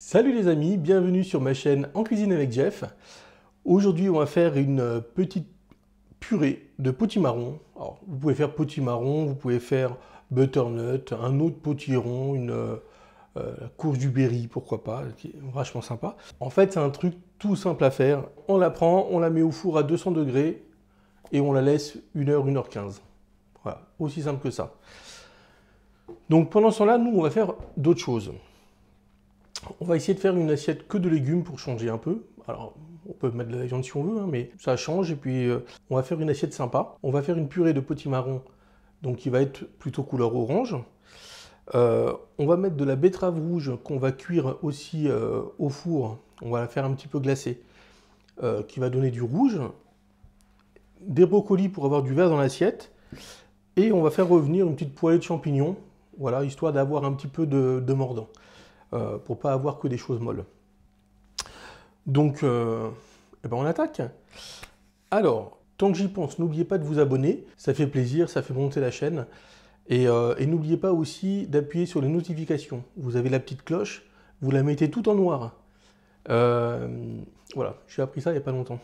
Salut les amis, bienvenue sur ma chaîne En Cuisine avec Jeff. Aujourd'hui, on va faire une petite purée de potimarron. Alors, vous pouvez faire potimarron, vous pouvez faire butternut, un autre potiron, courge du Berry, pourquoi pas, qui est vachement sympa. En fait, c'est un truc tout simple à faire. On la prend, on la met au four à 200 degrés et on la laisse 1 heure, 1 h 15. Voilà, aussi simple que ça. Donc pendant ce temps-là, nous, on va faire d'autres choses. On va essayer de faire une assiette que de légumes pour changer un peu. Alors, on peut mettre de la viande si on veut, hein, mais ça change. Et puis, on va faire une assiette sympa. On va faire une purée de potimarron, donc qui va être plutôt couleur orange. On va mettre de la betterave rouge qu'on va cuire aussi au four. On va la faire un petit peu glacée, qui va donner du rouge. Des brocolis pour avoir du vert dans l'assiette. Et on va faire revenir une petite poêlée de champignons, voilà, histoire d'avoir un petit peu de mordant. Pour pas avoir que des choses molles. Donc, eh ben on attaque. Alors, tant que j'y pense, n'oubliez pas de vous abonner, ça fait plaisir, ça fait monter la chaîne. Et n'oubliez pas aussi d'appuyer sur les notifications. Vous avez la petite cloche, vous la mettez tout en noir. Voilà, j'ai appris ça il n'y a pas longtemps.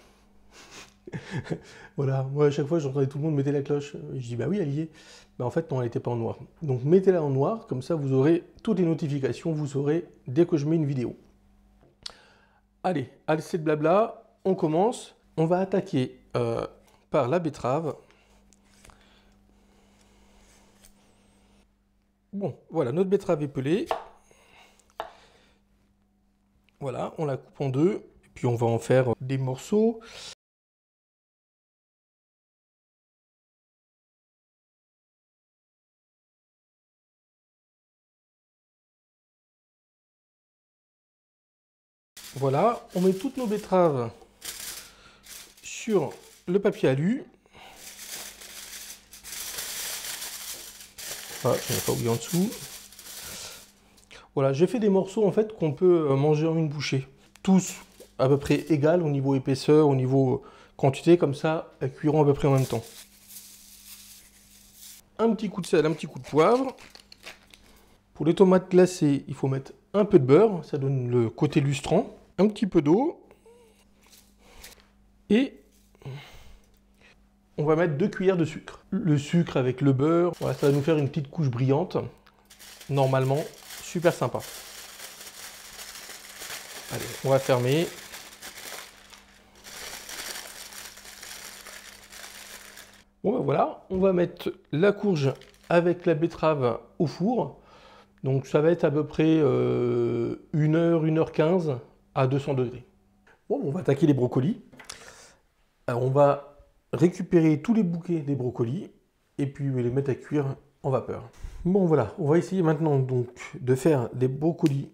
Voilà, moi à chaque fois j'entendais tout le monde mettre la cloche. Je dis bah oui, elle y est. Bah en fait non, elle n'était pas en noir. Donc mettez-la en noir, comme ça vous aurez toutes les notifications, vous saurez dès que je mets une vidéo. Allez, assez de blabla, on commence. On va attaquer par la betterave. Bon, voilà, notre betterave est pelée. Voilà, on la coupe en deux. Et puis on va en faire des morceaux. Voilà, on met toutes nos betteraves sur le papier alu. Voilà, je n'ai pas oublié en dessous. Voilà, j'ai fait des morceaux en fait qu'on peut manger en une bouchée. Tous à peu près égales au niveau épaisseur, au niveau quantité, comme ça, elles cuiront à peu près en même temps. Un petit coup de sel, un petit coup de poivre. Pour les tomates glacées, il faut mettre un peu de beurre, ça donne le côté lustrant. Un petit peu d'eau. Et on va mettre 2 cuillères de sucre. Le sucre avec le beurre, voilà, ça va nous faire une petite couche brillante. Normalement, super sympa. Allez, on va fermer. Bon ben voilà, on va mettre la courge avec la betterave au four. Donc ça va être à peu près 1 heure, 1 h 15 à 200 degrés. Bon, on va attaquer les brocolis. Alors, on va récupérer tous les bouquets des brocolis et puis les mettre à cuire en vapeur. Bon voilà, on va essayer maintenant donc de faire des brocolis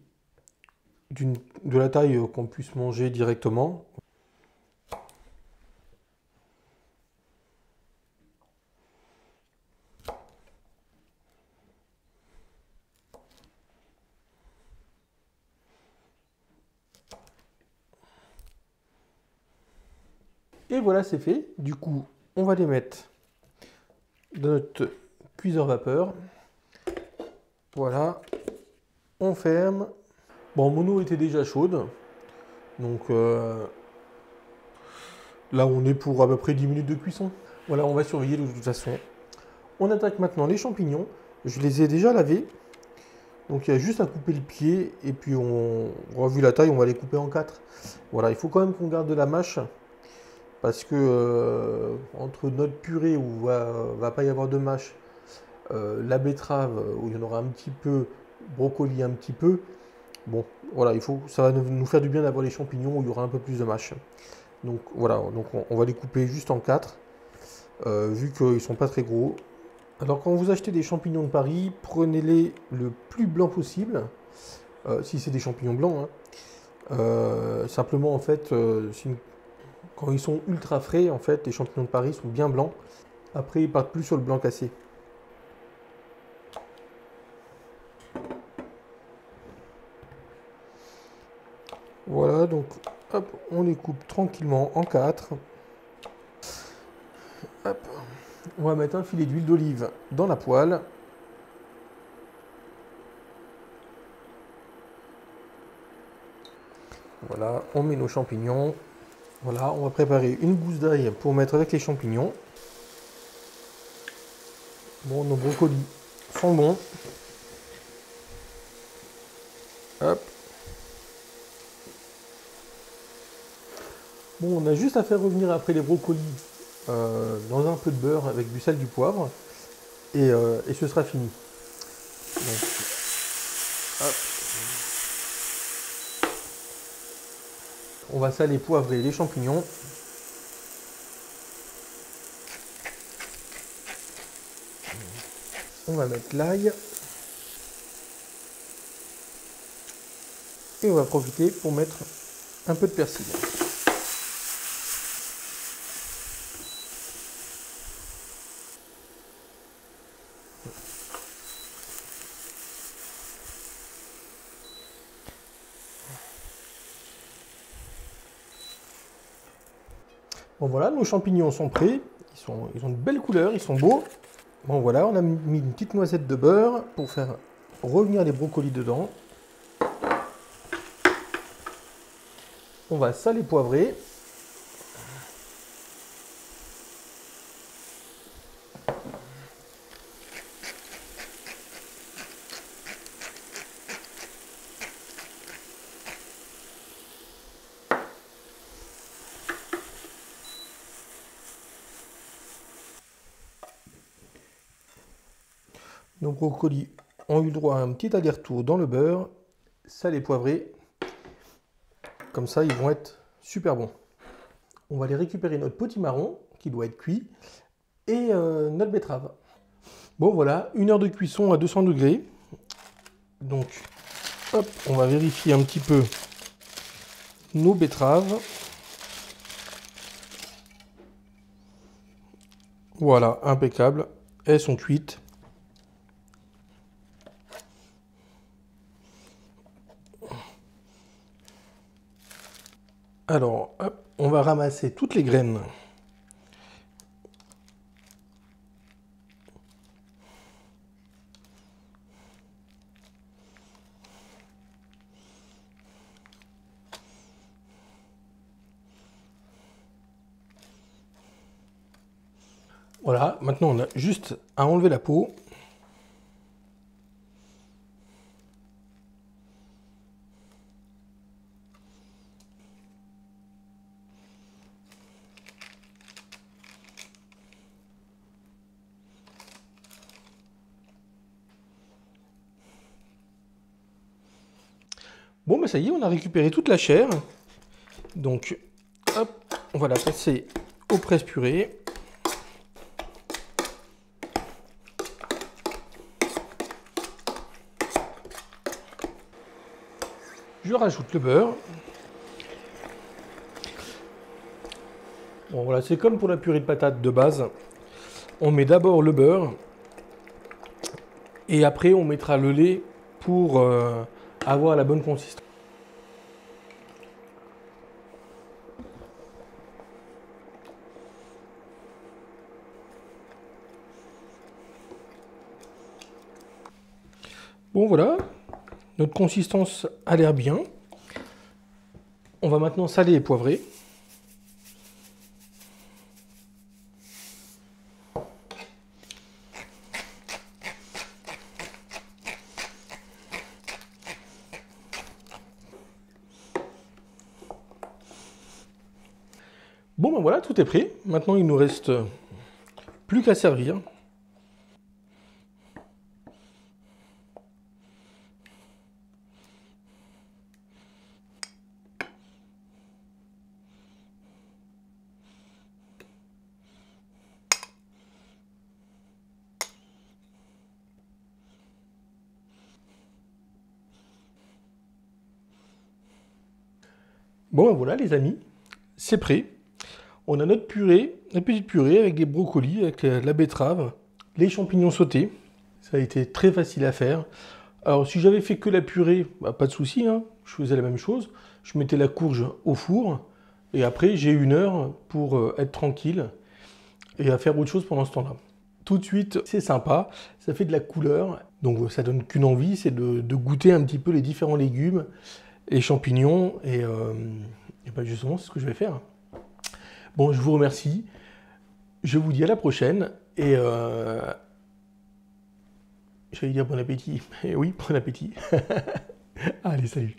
de la taille qu'on puisse manger directement. Et voilà, c'est fait. Du coup, on va les mettre dans notre cuiseur vapeur. Voilà, on ferme. Bon, mon eau était déjà chaude. Donc là, on est pour à peu près 10 minutes de cuisson. Voilà, on va surveiller de toute façon. On attaque maintenant les champignons. Je les ai déjà lavés. Donc il y a juste à couper le pied. Et puis on aura vu la taille, on va les couper en 4. Voilà, il faut quand même qu'on garde de la mâche. Parce que entre notre purée où va pas y avoir de mâche, la betterave où il y en aura un petit peu, brocoli un petit peu, bon voilà, ça va nous faire du bien d'avoir les champignons où il y aura un peu plus de mâche. Donc voilà, donc on va les couper juste en 4, vu qu'ils ne sont pas très gros. Alors quand vous achetez des champignons de Paris, prenez-les le plus blanc possible, si c'est des champignons blancs, hein. Simplement en fait, quand ils sont ultra frais, en fait, les champignons de Paris sont bien blancs. Après, ils partent plus sur le blanc cassé. Voilà, donc hop, on les coupe tranquillement en 4. Hop. On va mettre un filet d'huile d'olive dans la poêle. Voilà, on met nos champignons. Voilà, on va préparer une gousse d'ail pour mettre avec les champignons. Bon, nos brocolis sont bons. Hop. Bon, on a juste à faire revenir après les brocolis dans un peu de beurre avec du sel, du poivre. Et ce sera fini. Donc, hop. On va saler, poivrer les champignons. On va mettre l'ail. Et on va profiter pour mettre un peu de persil. Bon voilà, nos champignons sont prêts. Ils ont de belles couleurs, ils sont beaux. Bon voilà, on a mis une petite noisette de beurre pour faire revenir les brocolis dedans. On va saler, poivrer. Nos brocolis ont eu le droit à un petit aller-retour dans le beurre, salé, poivré. Comme ça, ils vont être super bons. On va aller récupérer notre potimarron qui doit être cuit et notre betterave. Bon voilà, 1 heure de cuisson à 200 degrés. Donc, hop, on va vérifier un petit peu nos betteraves. Voilà, impeccable. Elles sont cuites. Alors, hop, on va ramasser toutes les graines. Voilà, maintenant on a juste à enlever la peau. Bon, ben ça y est, on a récupéré toute la chair. Donc, hop, on va la passer au presse-purée. Je rajoute le beurre. Bon, voilà, c'est comme pour la purée de patates de base. On met d'abord le beurre. Et après, on mettra le lait pour avoir la bonne consistance. Bon voilà, notre consistance a l'air bien. On va maintenant saler et poivrer. Bon ben voilà, tout est prêt. Maintenant il nous reste plus qu'à servir. Bon ben voilà les amis, c'est prêt. On a notre purée, notre petite purée avec des brocolis, avec la betterave, les champignons sautés. Ça a été très facile à faire. Alors si j'avais fait que la purée, bah, pas de souci, hein. Je faisais la même chose. Je mettais la courge au four et après j'ai 1 heure pour être tranquille et à faire autre chose pendant ce temps-là. Tout de suite, c'est sympa, ça fait de la couleur, donc ça donne qu'une envie, c'est de goûter un petit peu les différents légumes les champignons, et ben justement, c'est ce que je vais faire. Bon, je vous remercie, je vous dis à la prochaine, et j'allais dire bon appétit, et oui, bon appétit. Allez, salut.